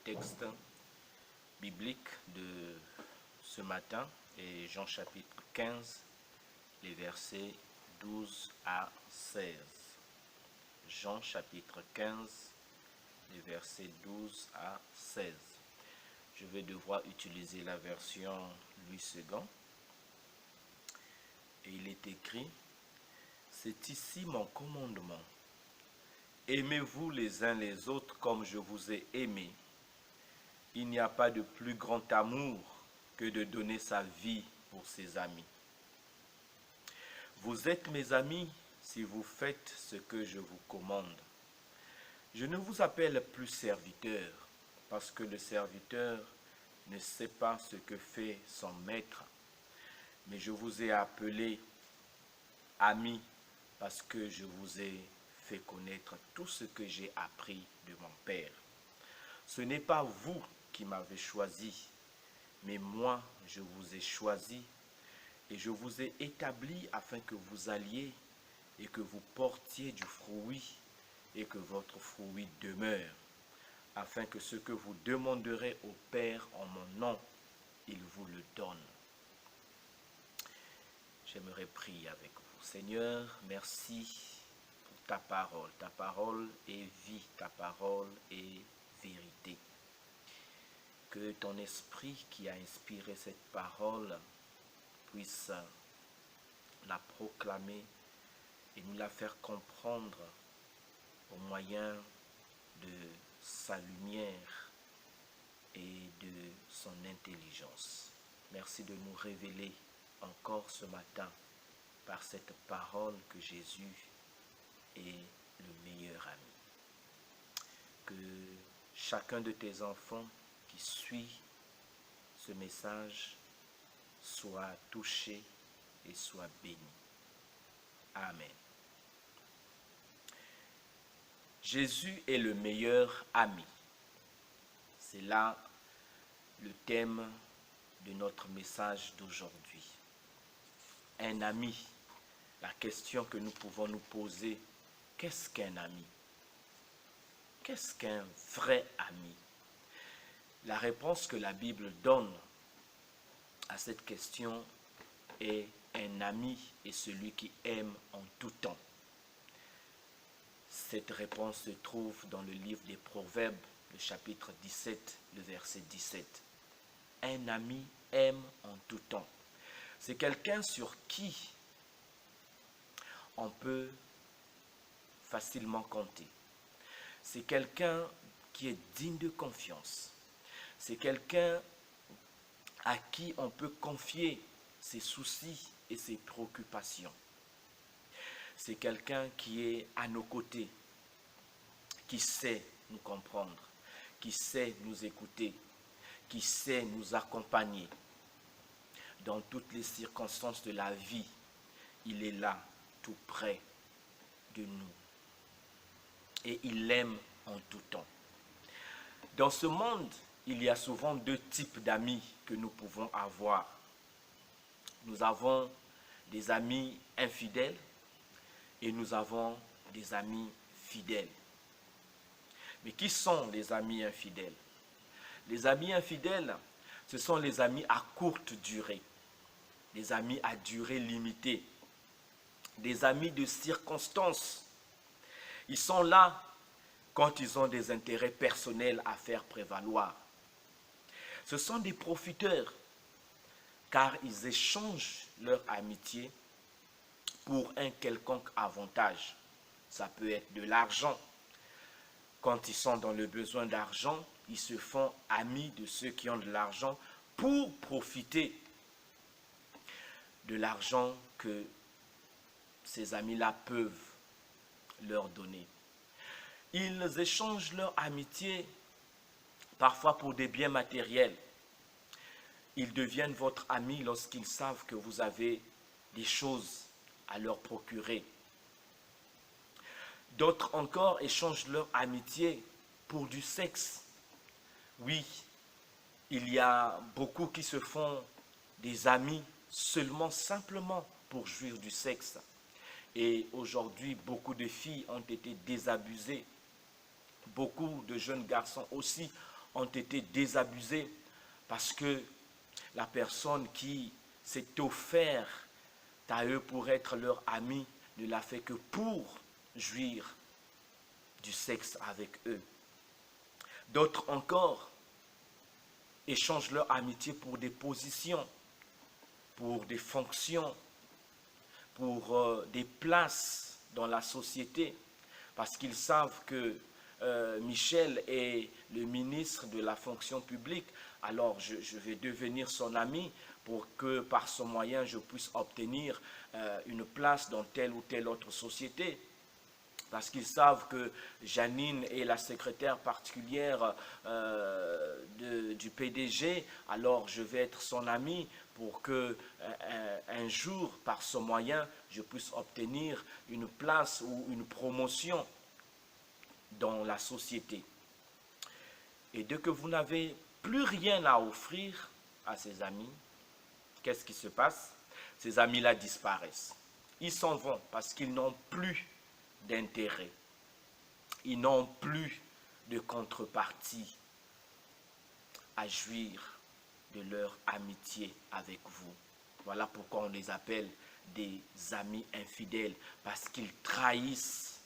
texte biblique de ce matin est Jean chapitre 15, les versets 12 à 16. Jean chapitre 15, les versets 12 à 16. Je vais devoir utiliser la version Louis II. Et il est écrit, « C'est ici mon commandement. Aimez-vous les uns les autres comme je vous ai aimé. Il n'y a pas de plus grand amour que de donner sa vie pour ses amis. Vous êtes mes amis si vous faites ce que je vous commande. Je ne vous appelle plus serviteur, parce que le serviteur ne sait pas ce que fait son maître. Mais je vous ai appelé ami, parce que je vous ai fait connaître tout ce que j'ai appris de mon Père. Ce n'est pas vous qui m'avez choisi, mais moi je vous ai choisi et je vous ai établi afin que vous alliez et que vous portiez du fruit et que votre fruit demeure, afin que ce que vous demanderez au Père en mon nom, il vous le donne. J'aimerais prier avec vous. Seigneur, merci pour ta parole. Ta parole est vie, ta parole est vérité. Que ton esprit qui a inspiré cette parole puisse la proclamer et nous la faire comprendre au moyen de sa lumière et de son intelligence. Merci de nous révéler encore ce matin par cette parole que Jésus est le meilleur ami. Que chacun de tes enfants qui suit ce message soit touché et soit béni. Amen. Jésus est le meilleur ami. C'est là le thème de notre message d'aujourd'hui. Un ami. La question que nous pouvons nous poser, qu'est-ce qu'un ami? Qu'est-ce qu'un vrai ami? La réponse que la Bible donne à cette question est un ami est celui qui aime en tout temps. Cette réponse se trouve dans le livre des Proverbes, le chapitre 17, le verset 17. Un ami aime en tout temps. C'est quelqu'un sur qui on peut facilement compter. C'est quelqu'un qui est digne de confiance. C'est quelqu'un à qui on peut confier ses soucis et ses préoccupations. C'est quelqu'un qui est à nos côtés, qui sait nous comprendre, qui sait nous écouter, qui sait nous accompagner. Dans toutes les circonstances de la vie, il est là, tout près de nous. Et il aime en tout temps. Dans ce monde, il y a souvent deux types d'amis que nous pouvons avoir. Nous avons des amis infidèles et nous avons des amis fidèles. Mais qui sont les amis infidèles? Les amis infidèles, ce sont les amis à courte durée, des amis à durée limitée, des amis de circonstances. Ils sont là quand ils ont des intérêts personnels à faire prévaloir. Ce sont des profiteurs, car ils échangent leur amitié pour un quelconque avantage. Ça peut être de l'argent. Quand ils sont dans le besoin d'argent, ils se font amis de ceux qui ont de l'argent pour profiter de l'argent que ces amis-là peuvent leur donner. Ils échangent leur amitié parfois pour des biens matériels. Ils deviennent votre ami lorsqu'ils savent que vous avez des choses à leur procurer. D'autres encore échangent leur amitié pour du sexe. Oui, il y a beaucoup qui se font des amis simplement pour jouir du sexe. Et aujourd'hui, beaucoup de filles ont été désabusées. Beaucoup de jeunes garçons aussi ont été désabusés parce que la personne qui s'est offert à eux pour être leur ami ne l'a fait que pour jouir du sexe avec eux. D'autres encore échangent leur amitié pour des positions, pour des fonctions, pour des places dans la société, parce qu'ils savent que Michel est le ministre de la fonction publique, alors je vais devenir son ami pour que par ce moyen je puisse obtenir une place dans telle ou telle autre société. Parce qu'ils savent que Janine est la secrétaire particulière du PDG, alors je vais être son ami pour que un jour, par ce moyen, je puisse obtenir une place ou une promotion dans la société. Et dès que vous n'avez plus rien à offrir à ces amis, qu'est-ce qui se passe? Ces amis-là disparaissent. Ils s'en vont parce qu'ils n'ont plus d'intérêt. Ils n'ont plus de contrepartie à jouir de leur amitié avec vous. Voilà pourquoi on les appelle des amis infidèles, parce qu'ils trahissent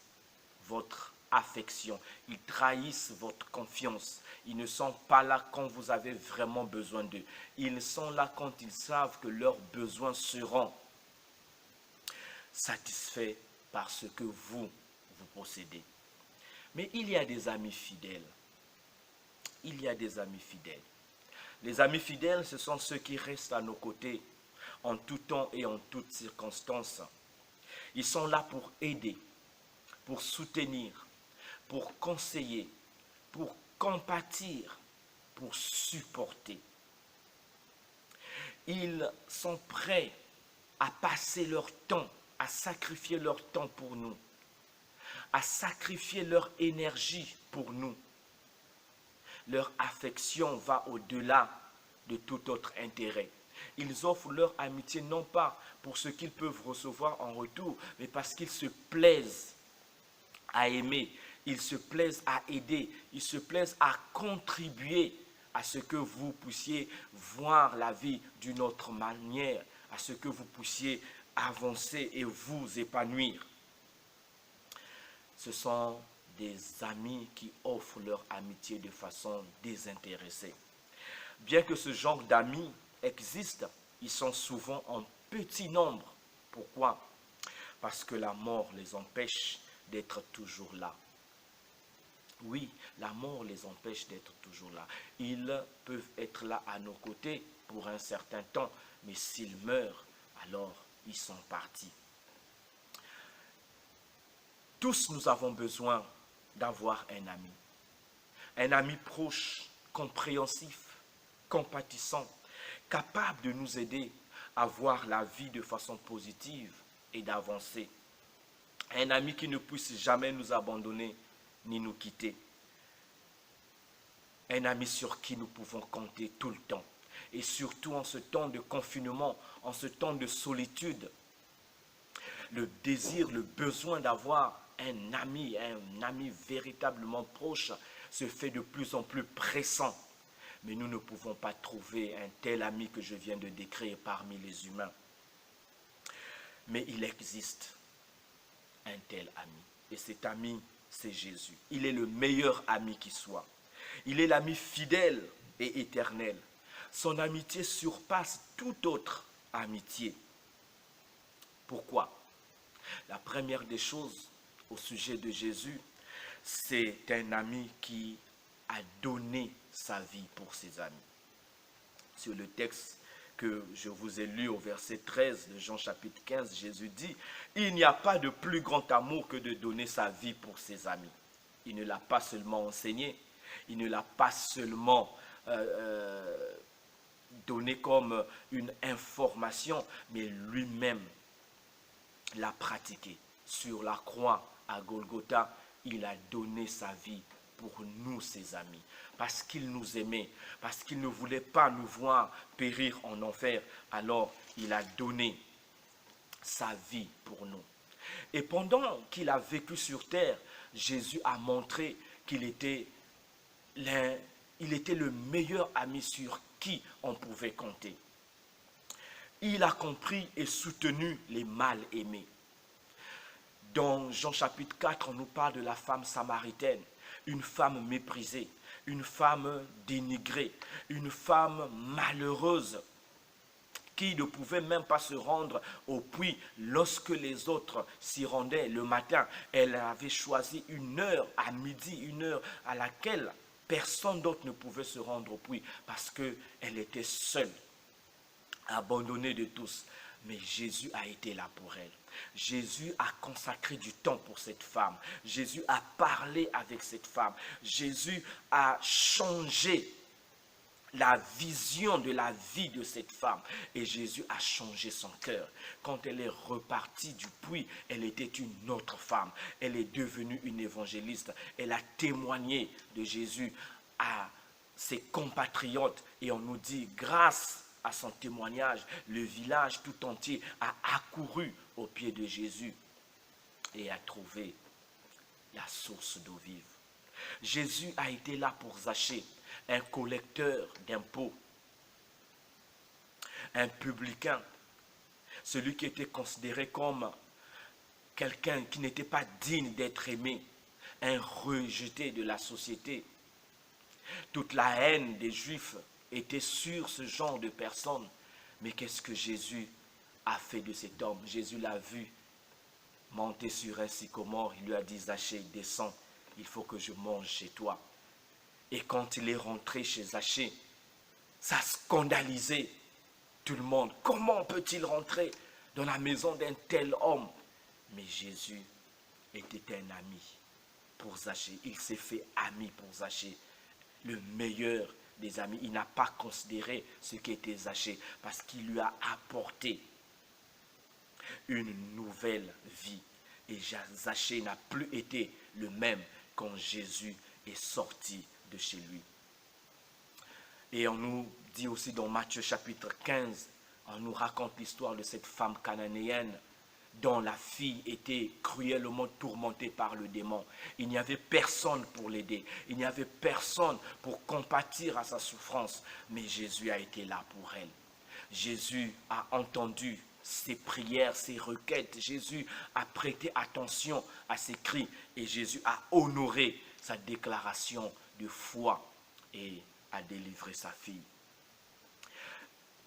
votre affection, ils trahissent votre confiance. Ils ne sont pas là quand vous avez vraiment besoin d'eux. Ils sont là quand ils savent que leurs besoins seront satisfaits par ce que vous possédez. Mais il y a des amis fidèles. Il y a des amis fidèles. Les amis fidèles, ce sont ceux qui restent à nos côtés en tout temps et en toutes circonstances. Ils sont là pour aider, pour soutenir, pour conseiller, pour compatir, pour supporter. Ils sont prêts à passer leur temps, à sacrifier leur temps pour nous, à sacrifier leur énergie pour nous. Leur affection va au-delà de tout autre intérêt. Ils offrent leur amitié non pas pour ce qu'ils peuvent recevoir en retour, mais parce qu'ils se plaisent à aimer, ils se plaisent à aider, ils se plaisent à contribuer à ce que vous puissiez voir la vie d'une autre manière, à ce que vous puissiez avancer et vous épanouir. Ce sont des amis qui offrent leur amitié de façon désintéressée. Bien que ce genre d'amis existe, ils sont souvent en petit nombre. Pourquoi? Parce que la mort les empêche d'être toujours là. Oui, la mort les empêche d'être toujours là. Ils peuvent être là à nos côtés pour un certain temps, mais s'ils meurent, alors ils sont partis. Tous nous avons besoin d'avoir un ami proche, compréhensif, compatissant, capable de nous aider à voir la vie de façon positive et d'avancer. Un ami qui ne puisse jamais nous abandonner ni nous quitter. Un ami sur qui nous pouvons compter tout le temps. Et surtout en ce temps de confinement, en ce temps de solitude. Le désir, le besoin d'avoir un ami véritablement proche se fait de plus en plus pressant. Mais nous ne pouvons pas trouver un tel ami que je viens de décrire parmi les humains. Mais il existe un tel ami. Et cet ami, c'est Jésus. Il est le meilleur ami qui soit. Il est l'ami fidèle et éternel. Son amitié surpasse toute autre amitié. Pourquoi? La première des choses au sujet de Jésus, c'est un ami qui a donné sa vie pour ses amis. Sur le texte que je vous ai lu au verset 13 de Jean chapitre 15, Jésus dit, « Il n'y a pas de plus grand amour que de donner sa vie pour ses amis. » Il ne l'a pas seulement enseigné, il ne l'a pas seulement donné comme une information, mais lui-même l'a pratiqué. Sur la croix à Golgotha, il a donné sa vie pour nous, ses amis, parce qu'il nous aimait, parce qu'il ne voulait pas nous voir périr en enfer. Alors, il a donné sa vie pour nous. Et pendant qu'il a vécu sur terre, Jésus a montré qu'il était il était le meilleur ami sur qui on pouvait compter. Il a compris et soutenu les mal-aimés. Dans Jean chapitre 4, on nous parle de la femme samaritaine, une femme méprisée, une femme dénigrée, une femme malheureuse qui ne pouvait même pas se rendre au puits lorsque les autres s'y rendaient le matin. Elle avait choisi une heure à midi, une heure à laquelle personne d'autre ne pouvait se rendre au puits parce qu'elle était seule, abandonnée de tous. Mais Jésus a été là pour elle. Jésus a consacré du temps pour cette femme. Jésus a parlé avec cette femme. Jésus a changé la vision de la vie de cette femme. Et Jésus a changé son cœur. Quand elle est repartie du puits, elle était une autre femme. Elle est devenue une évangéliste. Elle a témoigné de Jésus à ses compatriotes. Et on nous dit, grâce à son témoignage, le village tout entier a accouru aux pieds de Jésus et a trouvé la source d'eau vive. Jésus a été là pour Zachée, un collecteur d'impôts, un publicain, celui qui était considéré comme quelqu'un qui n'était pas digne d'être aimé, un rejeté de la société. Toute la haine des Juifs était sur ce genre de personnes. Mais qu'est-ce que Jésus a fait de cet homme? Jésus l'a vu monter sur un sycomore. Il lui a dit, Zachée, descends, il faut que je mange chez toi. Et quand il est rentré chez Zachée, ça scandalisait tout le monde. Comment peut-il rentrer dans la maison d'un tel homme? Mais Jésus était un ami pour Zachée. Il s'est fait ami pour Zachée, le meilleur des amis. Il n'a pas considéré ce qui était Zachée parce qu'il lui a apporté une nouvelle vie. Et Zachée n'a plus été le même quand Jésus est sorti de chez lui. Et on nous dit aussi dans Matthieu chapitre 15, on nous raconte l'histoire de cette femme cananéenne dont la fille était cruellement tourmentée par le démon. Il n'y avait personne pour l'aider. Il n'y avait personne pour compatir à sa souffrance. Mais Jésus a été là pour elle. Jésus a entendu ses prières, ses requêtes. Jésus a prêté attention à ses cris. Et Jésus a honoré sa déclaration de foi et a délivré sa fille.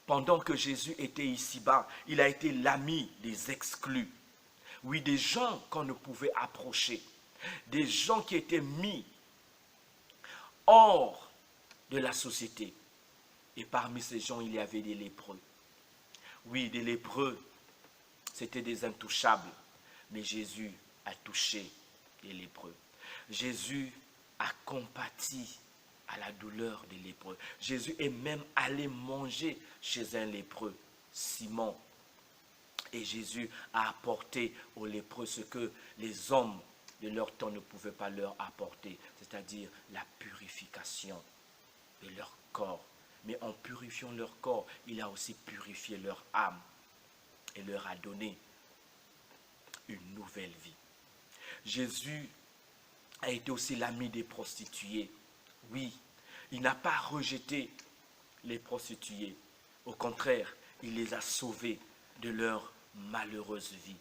Pendant que Jésus était ici-bas, il a été l'ami des exclus. Oui, des gens qu'on ne pouvait approcher. Des gens qui étaient mis hors de la société. Et parmi ces gens, il y avait des lépreux. Oui, des lépreux, c'était des intouchables. Mais Jésus a touché les lépreux. Jésus a compati à la douleur des lépreux. Jésus est même allé manger chez un lépreux, Simon. Et Jésus a apporté aux lépreux ce que les hommes de leur temps ne pouvaient pas leur apporter, c'est-à-dire la purification de leur corps. Mais en purifiant leur corps, il a aussi purifié leur âme et leur a donné une nouvelle vie. Jésus a été aussi l'ami des prostituées. Oui, il n'a pas rejeté les prostituées. Au contraire, il les a sauvées de leur malheureuse vie.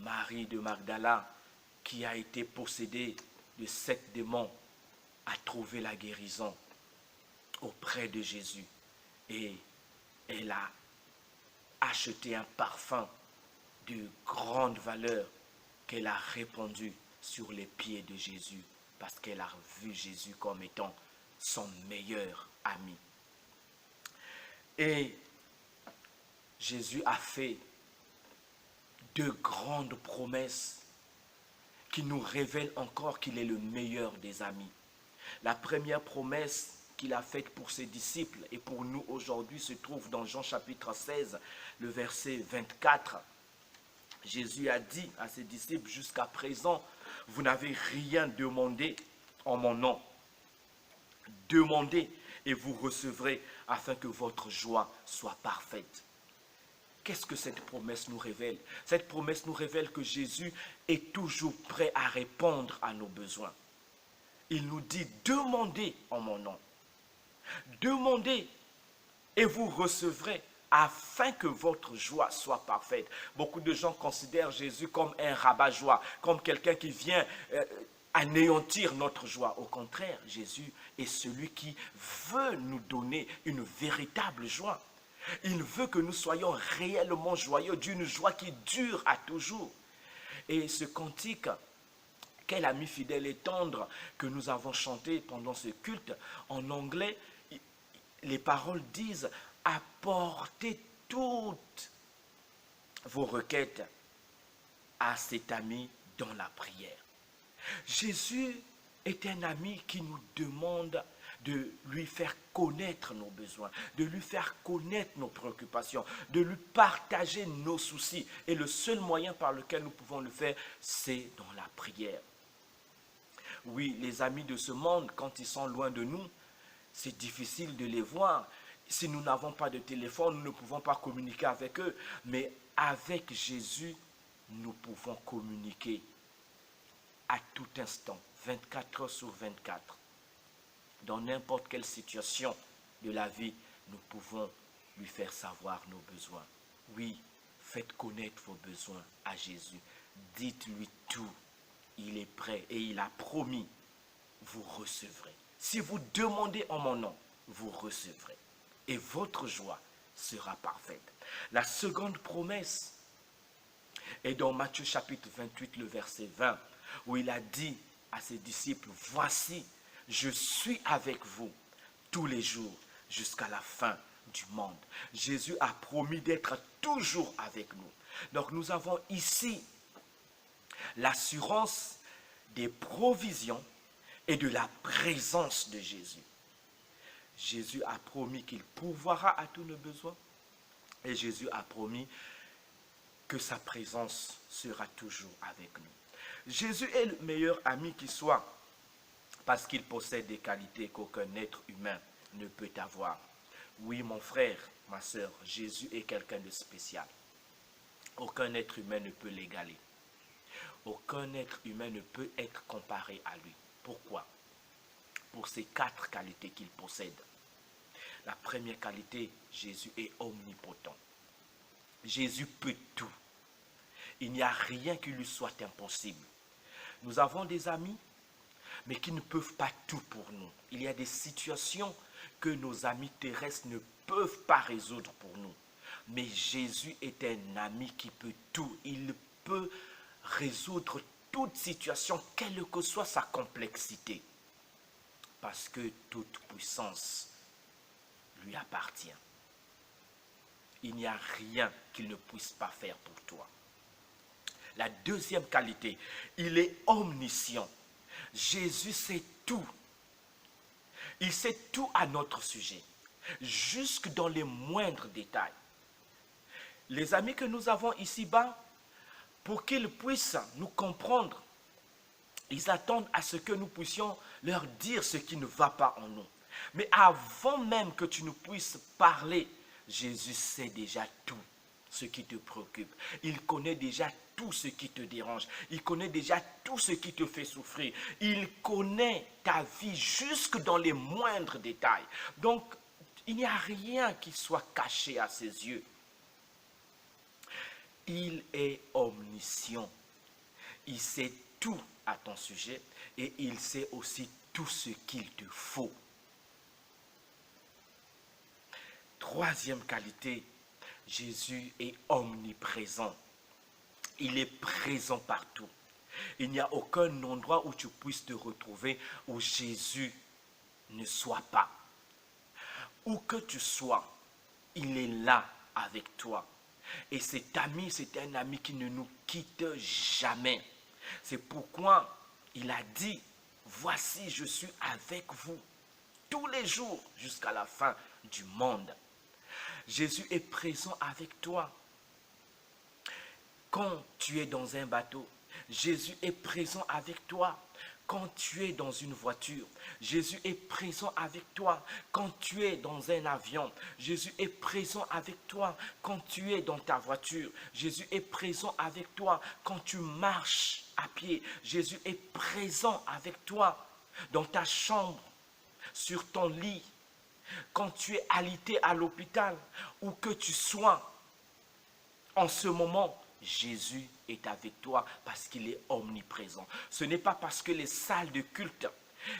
Marie de Magdala, qui a été possédée de 7 démons, a trouvé la guérison auprès de Jésus. Et elle a acheté un parfum de grande valeur qu'elle a répandu sur les pieds de Jésus parce qu'elle a vu Jésus comme étant son meilleur ami. Et Jésus a fait de grandes promesses qui nous révèlent encore qu'il est le meilleur des amis. La première promesse qu'il a faite pour ses disciples et pour nous aujourd'hui se trouve dans Jean chapitre 16, le verset 24. Jésus a dit à ses disciples, jusqu'à présent, vous n'avez rien demandé en mon nom. Demandez et vous recevrez afin que votre joie soit parfaite. Qu'est-ce que cette promesse nous révèle? Cette promesse nous révèle que Jésus est toujours prêt à répondre à nos besoins. Il nous dit, demandez en mon nom. Demandez et vous recevrez afin que votre joie soit parfaite. Beaucoup de gens considèrent Jésus comme un rabat-joie, comme quelqu'un qui vient anéantir notre joie. Au contraire, Jésus est celui qui veut nous donner une véritable joie. Il veut que nous soyons réellement joyeux, d'une joie qui dure à toujours. Et ce cantique, quel ami fidèle et tendre, que nous avons chanté pendant ce culte, en anglais, les paroles disent « Apportez toutes vos requêtes à cet ami dans la prière ». Jésus est un ami qui nous demande de lui faire connaître nos besoins, de lui faire connaître nos préoccupations, de lui partager nos soucis. Et le seul moyen par lequel nous pouvons le faire, c'est dans la prière. Oui, les amis de ce monde, quand ils sont loin de nous, c'est difficile de les voir. Si nous n'avons pas de téléphone, nous ne pouvons pas communiquer avec eux. Mais avec Jésus, nous pouvons communiquer à tout instant, 24 heures sur 24. Dans n'importe quelle situation de la vie, nous pouvons lui faire savoir nos besoins. Oui, faites connaître vos besoins à Jésus. Dites-lui tout. Il est prêt et il a promis, vous recevrez. Si vous demandez en mon nom, vous recevrez. Et votre joie sera parfaite. La seconde promesse est dans Matthieu chapitre 28, le verset 20, où il a dit à ses disciples, « Voici, je suis avec vous tous les jours jusqu'à la fin du monde. » Jésus a promis d'être toujours avec nous. Donc nous avons ici l'assurance des provisions et de la présence de Jésus. Jésus a promis qu'il pourvoira à tous nos besoins et Jésus a promis que sa présence sera toujours avec nous. Jésus est le meilleur ami qui soit parce qu'il possède des qualités qu'aucun être humain ne peut avoir. Oui, mon frère, ma soeur, Jésus est quelqu'un de spécial. Aucun être humain ne peut l'égaler. Aucun être humain ne peut être comparé à lui. Pourquoi? Pour ces 4 qualités qu'il possède. La première qualité, Jésus est omnipotent. Jésus peut tout. Il n'y a rien qui lui soit impossible. Nous avons des amis, mais qui ne peuvent pas tout pour nous. Il y a des situations que nos amis terrestres ne peuvent pas résoudre pour nous. Mais Jésus est un ami qui peut tout. Il peut résoudre toute situation, quelle que soit sa complexité. Parce que toute puissance lui appartient. Il n'y a rien qu'il ne puisse pas faire pour toi. La deuxième qualité, il est omniscient. Jésus sait tout. Il sait tout à notre sujet, jusque dans les moindres détails. Les amis que nous avons ici-bas, pour qu'ils puissent nous comprendre, ils attendent à ce que nous puissions leur dire ce qui ne va pas en nous. Mais avant même que tu nous puisses parler, Jésus sait déjà tout ce qui te préoccupe. Il connaît déjà tout ce qui te dérange. Il connaît déjà tout ce qui te fait souffrir. Il connaît ta vie jusque dans les moindres détails. Donc, il n'y a rien qui soit caché à ses yeux. Il est omniscient. Il sait tout à ton sujet et il sait aussi tout ce qu'il te faut. Troisième qualité, Jésus est omniprésent. Il est présent partout. Il n'y a aucun endroit où tu puisses te retrouver où Jésus ne soit pas. Où que tu sois, il est là avec toi. Et cet ami, c'est un ami qui ne nous quitte jamais. C'est pourquoi il a dit, voici, je suis avec vous tous les jours jusqu'à la fin du monde. Jésus est présent avec toi. Quand tu es dans un bateau, Jésus est présent avec toi. Quand tu es dans une voiture, Jésus est présent avec toi. Quand tu es dans un avion, Jésus est présent avec toi. Quand tu es dans ta voiture, Jésus est présent avec toi. Quand tu marches à pied, Jésus est présent avec toi. Dans ta chambre, sur ton lit, quand tu es alité à l'hôpital, où que tu sois, en ce moment, Jésus est avec toi parce qu'il est omniprésent. Ce n'est pas parce que les salles de culte,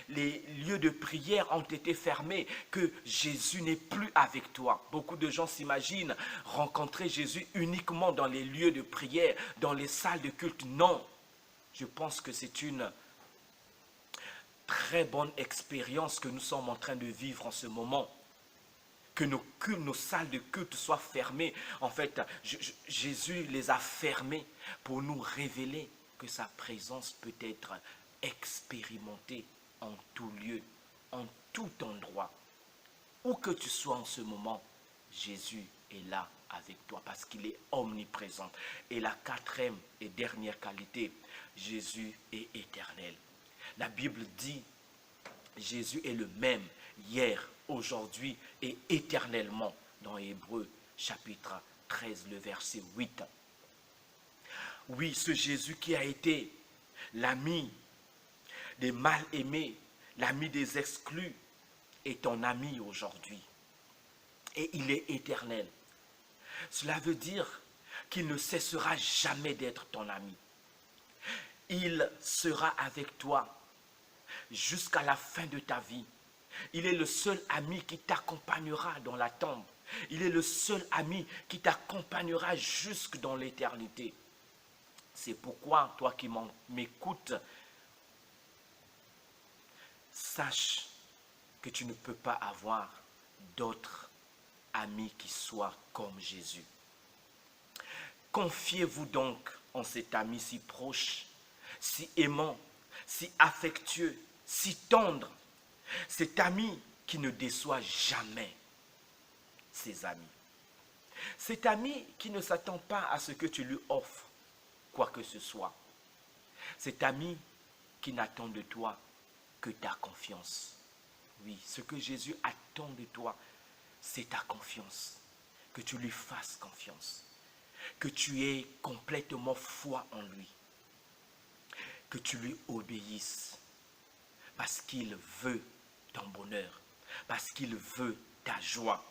les lieux de prière ont été fermés que Jésus n'est plus avec toi. Beaucoup de gens s'imaginent rencontrer Jésus uniquement dans les lieux de prière, dans les salles de culte. Non, je pense que c'est une très bonne expérience que nous sommes en train de vivre en ce moment. Que nos salles de culte soient fermées. En fait, Jésus les a fermées pour nous révéler que sa présence peut être expérimentée en tout lieu, en tout endroit. Où que tu sois en ce moment, Jésus est là avec toi parce qu'il est omniprésent. Et la quatrième et dernière qualité, Jésus est éternel. La Bible dit, Jésus est le même hier, aujourd'hui et éternellement dans Hébreux chapitre 13, le verset 8. Oui, ce Jésus qui a été l'ami des mal-aimés, l'ami des exclus, est ton ami aujourd'hui. Et il est éternel. Cela veut dire qu'il ne cessera jamais d'être ton ami. Il sera avec toi jusqu'à la fin de ta vie. Il est le seul ami qui t'accompagnera dans la tombe. Il est le seul ami qui t'accompagnera jusque dans l'éternité. C'est pourquoi, toi qui m'écoutes, sache que tu ne peux pas avoir d'autres amis qui soient comme Jésus. Confiez-vous donc en cet ami si proche, si aimant, si affectueux, si tendre. Cet ami qui ne déçoit jamais ses amis. Cet ami qui ne s'attend pas à ce que tu lui offres quoi que ce soit. Cet ami qui n'attend de toi que ta confiance. Oui, ce que Jésus attend de toi, c'est ta confiance. Que tu lui fasses confiance. Que tu aies complètement foi en lui. Que tu lui obéisses. Parce qu'il veut ton bonheur. Parce qu'il veut ta joie.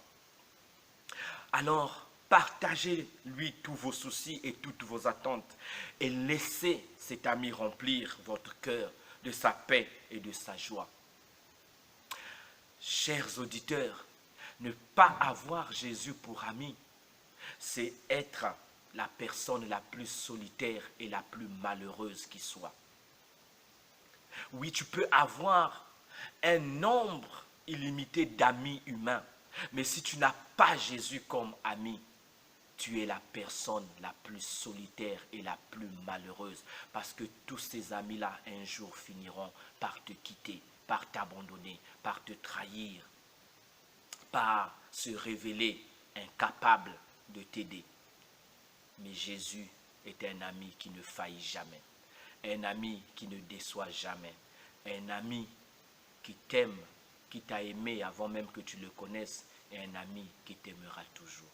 Alors, partagez-lui tous vos soucis et toutes vos attentes. Et laissez cet ami remplir votre cœur de sa paix et de sa joie. Chers auditeurs, ne pas avoir Jésus pour ami, c'est être la personne la plus solitaire et la plus malheureuse qui soit. Oui, tu peux avoir un nombre illimité d'amis humains, mais si tu n'as pas Jésus comme ami, tu es la personne la plus solitaire et la plus malheureuse, parce que tous ces amis-là, un jour, finiront par te quitter, par t'abandonner, par te trahir, par se révéler incapable de t'aider. Mais Jésus est un ami qui ne faillit jamais, un ami qui ne déçoit jamais, un ami qui t'aime, qui t'a aimé avant même que tu le connaisses, et un ami qui t'aimera toujours.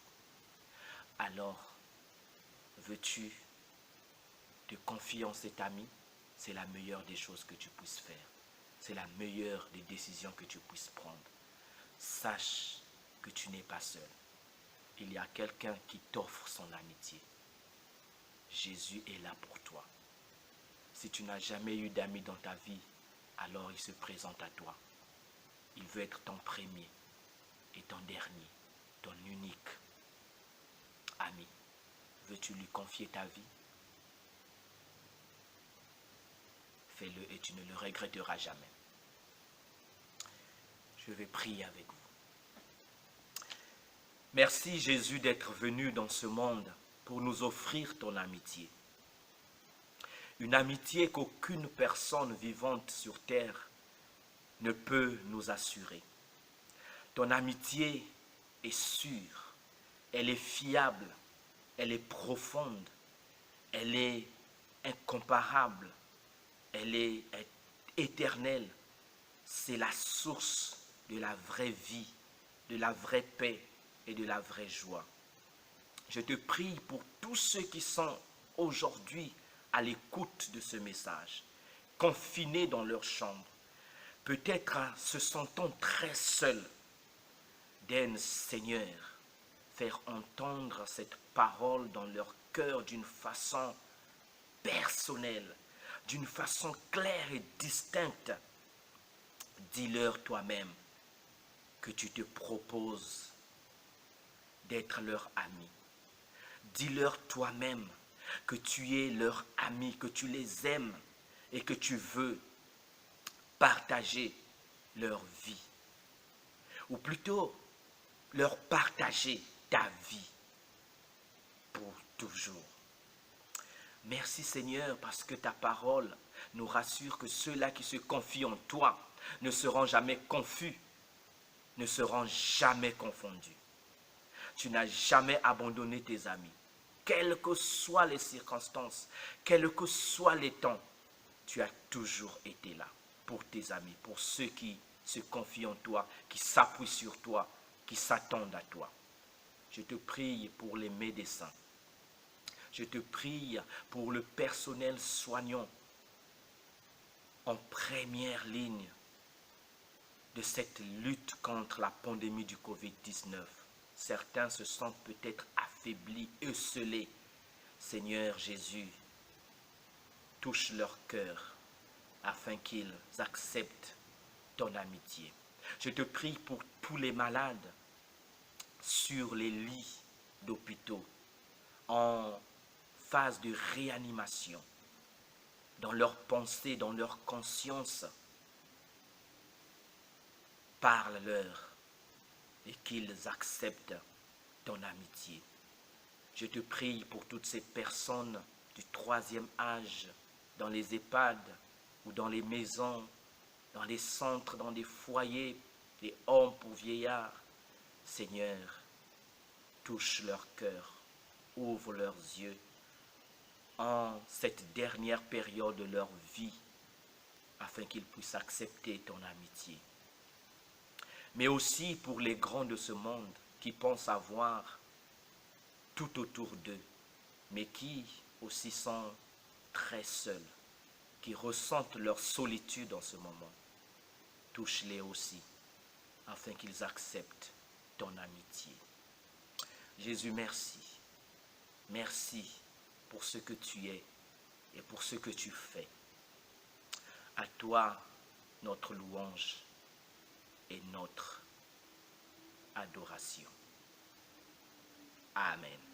Alors, veux-tu te confier en cet ami? C'est la meilleure des choses que tu puisses faire. C'est la meilleure des décisions que tu puisses prendre. Sache que tu n'es pas seul. Il y a quelqu'un qui t'offre son amitié. Jésus est là pour toi. Si tu n'as jamais eu d'amis dans ta vie, alors il se présente à toi. Il veut être ton premier et ton dernier, ton unique ami. Veux-tu lui confier ta vie? Fais-le et tu ne le regretteras jamais. Je vais prier avec vous. Merci Jésus d'être venu dans ce monde pour nous offrir ton amitié. Une amitié qu'aucune personne vivante sur terre ne peut nous assurer. Ton amitié est sûre, elle est fiable, elle est profonde, elle est incomparable, elle est éternelle. C'est la source de la vraie vie, de la vraie paix et de la vraie joie. Je te prie pour tous ceux qui sont aujourd'hui à l'écoute de ce message, confinés dans leur chambre, peut-être se sentant très seuls, Daigne, Seigneur, faire entendre cette parole dans leur cœur d'une façon personnelle, d'une façon claire et distincte. Dis-leur toi-même que tu te proposes d'être leur ami. Dis-leur toi-même que tu es leur ami, que tu les aimes et que tu veux partager leur vie. Ou plutôt, leur partager ta vie pour toujours. Merci Seigneur parce que ta parole nous rassure que ceux-là qui se confient en toi ne seront jamais confus, ne seront jamais confondus. Tu n'as jamais abandonné tes amis. Quelles que soient les circonstances, quels que soient les temps, tu as toujours été là pour tes amis, pour ceux qui se confient en toi, qui s'appuient sur toi, qui s'attendent à toi. Je te prie pour les médecins. Je te prie pour le personnel soignant en première ligne de cette lutte contre la pandémie du Covid-19. Certains se sentent peut-être affaiblis, esseulés. Seigneur Jésus, touche leur cœur afin qu'ils acceptent ton amitié. Je te prie pour tous les malades sur les lits d'hôpitaux, en phase de réanimation, dans leurs pensées, dans leur conscience. Parle-leur et qu'ils acceptent ton amitié. Je te prie pour toutes ces personnes du troisième âge, dans les EHPAD ou dans les maisons, dans les centres, dans les foyers, les hommes pour vieillards. Seigneur, touche leur cœur, ouvre leurs yeux en cette dernière période de leur vie, afin qu'ils puissent accepter ton amitié. Mais aussi pour les grands de ce monde qui pensent avoir tout autour d'eux, mais qui aussi sont très seuls, qui ressentent leur solitude en ce moment. Touche-les aussi, afin qu'ils acceptent ton amitié. Jésus, merci. Merci pour ce que tu es et pour ce que tu fais. À toi, notre louange et notre adoration. Amen.